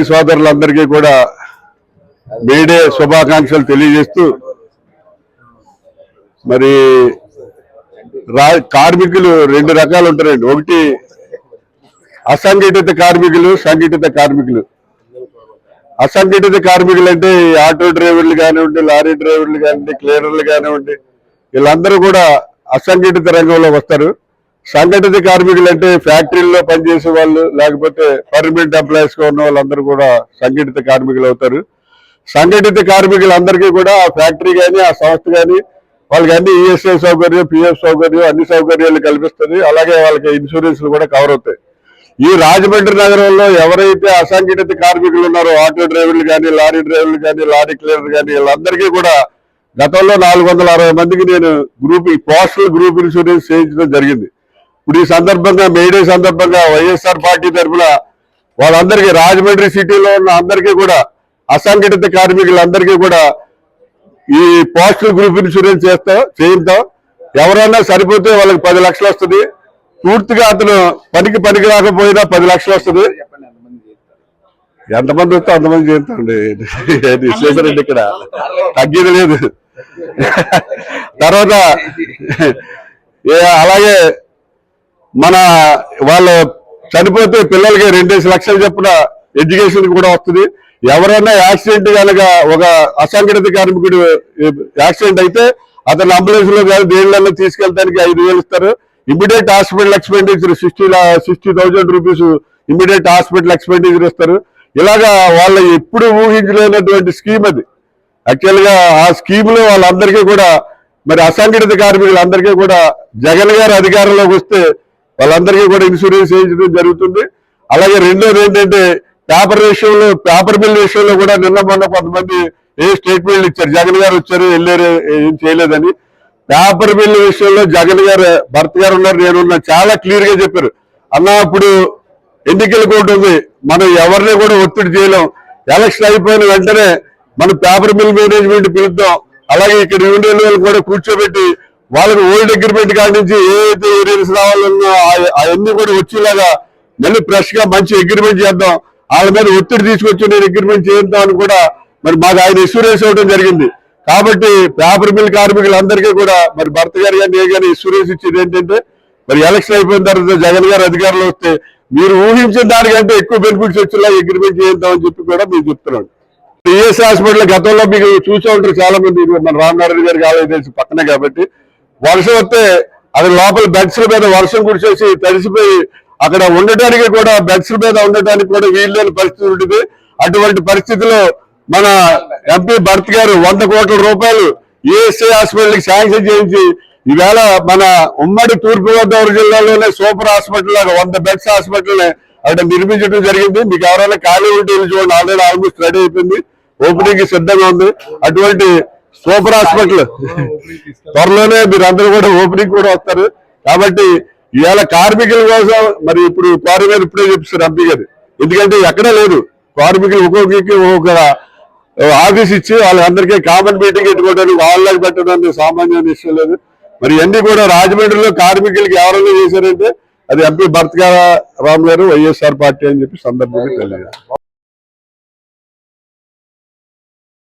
సోదరులందరికీ కూడా మేడే శుభాకాంక్షలు తెలియజేస్తూ మరి కార్మికులు రెండు రకాలు ఉంటారండి. ఒకటి అసంఘటిత కార్మికులు, సంఘటిత కార్మికులు. అసంఘటిత కార్మికులు అంటే ఆటో డ్రైవర్లు కానివ్వండి, లారీ డ్రైవర్లు కానివ్వండి, క్లీనర్లు కానివ్వండి, వీళ్ళందరూ కూడా అసంఘటిత రంగంలో వస్తారు. సంఘటిత కార్మికులు అంటే ఫ్యాక్టరీల్లో పనిచేసే వాళ్ళు, లేకపోతే పర్మనెంట్ ఎంప్లాయీస్ గా ఉన్న వాళ్ళందరూ కూడా సంఘటిత కార్మికులు అవుతారు. సంఘటిత కార్మికులందరికీ కూడా ఆ ఫ్యాక్టరీ కానీ ఆ సంస్థ కానీ వాళ్ళకి అన్ని ఈఎస్ఐ సౌకర్యం, పిఎఫ్ సౌకర్యం, అన్ని సౌకర్యాలు కల్పిస్తుంది. అలాగే వాళ్ళకి ఇన్సూరెన్స్లు కూడా కవర్ అవుతాయి. ఈ రాజమండ్రి నగరంలో ఎవరైతే అసంఘటిత కార్మికులు ఉన్నారో, ఆటో డ్రైవర్లు కానీ, లారీ డ్రైవర్లు కానీ, లారీ క్లీనర్ కానీ, వీళ్ళందరికీ కూడా గతంలో 460 మందికి నేను పోస్టల్ గ్రూప్ ఇన్సూరెన్స్ చేయించడం జరిగింది. ఇప్పుడు ఈ సందర్భంగా మేడే సందర్భంగా వైఎస్ఆర్ పార్టీ తరఫున వాళ్ళందరికీ, రాజమండ్రి సిటీలో ఉన్న అందరికీ కూడా, అసంఘటిత కార్మికులందరికీ కూడా ఈ పోస్టల్ గ్రూప్ ఇన్సూరెన్స్ చేయిద్దాం. ఎవరైనా సరిపోతే వాళ్ళకి 10 లక్షలు వస్తుంది. పూర్తిగా అతను పనికి రాకపోయినా 10 లక్షలు వస్తుంది. ఎంతమంది వస్తే అంతమంది చేస్తాండి. చేశారండి, ఇక్కడ తగ్గేది లేదు. తర్వాత అలాగే వాళ్ళు చనిపోతే పిల్లలకి 2 లక్షలు చొప్పున ఎడ్యుకేషన్ కూడా వస్తుంది. ఎవరైనా యాక్సిడెంట్ కనుక, ఒక అసంఘటిత కార్మికుడు యాక్సిడెంట్ అయితే అతను అంబులెన్స్ లో కానీ దేనిలో తీసుకెళ్ళడానికి 5,000 ఇస్తారు. Immediate hospital expenditure 60,000 rupees immediate hospital expenditure ఇస్తారు. ఇలాగా వాళ్ళు ఎప్పుడు ఊహించలేనటువంటి స్కీమ్ అది. యాక్చువల్ గా ఆ స్కీమ్ లో వాళ్ళందరికీ కూడా, మరి అసంఘటిత కార్మికులందరికీ కూడా జగన్ గారు అధికారంలోకి వస్తే వాళ్ళందరికీ కూడా ఇన్సూరెన్స్ చేయించడం జరుగుతుంది. అలాగే రెండోది ఏంటంటే, పేపర్ బిల్ విషయంలో కూడా నిన్న మొన్న కొంతమంది స్టేట్మెంట్లు ఇచ్చారు. జగన్ గారు వచ్చారు, వెళ్ళారు, ఏం చేయలేదని. పేపర్ బిల్ విషయంలో జగన్ గారు, భర్త గారు ఉన్నారు, నేనున్నా, చాలా క్లియర్ గా చెప్పారు. అన్న, ఇప్పుడు ఎన్నికల కోడ్ ఉంది, మనం ఎవరిని కూడా ఒత్తిడి చేయలేం. ఎలక్షన్ అయిపోయిన వెంటనే మనం పేపర్ బిల్ మేనేజ్మెంట్ పిలుద్దాం. అలాగే ఇక్కడ యూనియన్ వాళ్ళు కూడా కూర్చోబెట్టి వాళ్ళకి ఓల్డ్ అగ్రిమెంట్ కాడి నుంచి ఏదైతే ఏరియాస్ రావాలన్నా అవన్నీ కూడా వచ్చేలాగా మళ్ళీ ఫ్రెష్ గా మంచి అగ్రిమెంట్ చేద్దాం. వాళ్ళ మీద ఒత్తిడి తీసుకొచ్చి నేను అగ్రిమెంట్ చేద్దాం అని కూడా మరి మాకు ఆయన ఇన్సూరెన్స్ ఇవ్వడం జరిగింది. కాబట్టి పేపర్ మిల్ కార్మికులందరికీ కూడా మరి భర్త గారు కానీ కానీ ఇన్సూరెన్స్ ఇచ్చేది ఏంటంటే, మరి ఎలక్షన్ అయిపోయిన తర్వాత జగన్ గారు అధికారంలో వస్తే మీరు ఊహించిన దానికంటే ఎక్కువ బెనిఫిట్స్ వచ్చేలా అగ్రిమెంట్ చేద్దామని చెప్పి కూడా మీరు చెప్తున్నాను. ఈఎస్ హాస్పిటల్ గతంలో మీకు చూసే ఉంటారు చాలా మంది, మన రామనారాయణ గారికి ఆలయ తెలిసి పక్కనే కాబట్టి, వర్షం వస్తే అది లోపల బెడ్స్ మీద వర్షం కురిసేసి తడిసిపోయి అక్కడ ఉండటానికి కూడా, బెడ్స్ మీద ఉండటానికి కూడా వీల్లేని పరిస్థితి ఉంటుంది. అటువంటి పరిస్థితిలో మన ఎంపీ భర్త గారు 100 కోట్ల రూపాయలు ఈఎస్ఐ హాస్పిటల్కి శాంక్షన్ చేయించి ఈవేళ మన ఉమ్మడి తూర్పుగోదావరి జిల్లాలోనే సూపర్ హాస్పిటల్ లాగా 100 బెడ్స్ హాస్పిటల్ అక్కడ నిర్మించడం జరిగింది. మీకు ఎవరైనా ఖాళీ ఉంటే చూడండి, ఆల్రెడీ ఆల్మోస్ట్ రెడీ అయిపోయింది, ఓపెనింగ్ సిద్ధంగా ఉంది. అటువంటి సూపర్ హాస్పిటల్ త్వరలోనే మీరు అందరూ కూడా ఓపెనింగ్ కూడా వస్తారు. కాబట్టి ఇవాళ కార్మికుల కోసం మరి ఇప్పుడు క్వారీ మీద ఇప్పుడే చెప్పిస్తారు ఎంపీ గారు. ఎందుకంటే ఎక్కడా లేదు, కార్మికులు ఒక్కొక్కరికి ఒక్కొక్క ఆఫీస్ ఇచ్చి వాళ్ళందరికీ కామన్ మీటింగ్ పెట్టుకోవడానికి వాళ్ళకి పెట్టడానికి సామాన్య విషయం లేదు. మరి ఇవన్నీ కూడా రాజమండ్రిలో కార్మికులకి ఎవరైనా చేశారంటే అది ఎంపీ భర్త రామ్ గారు, వైఎస్ఆర్ పార్టీ అని చెప్పి సందర్భంగా తెలియదు.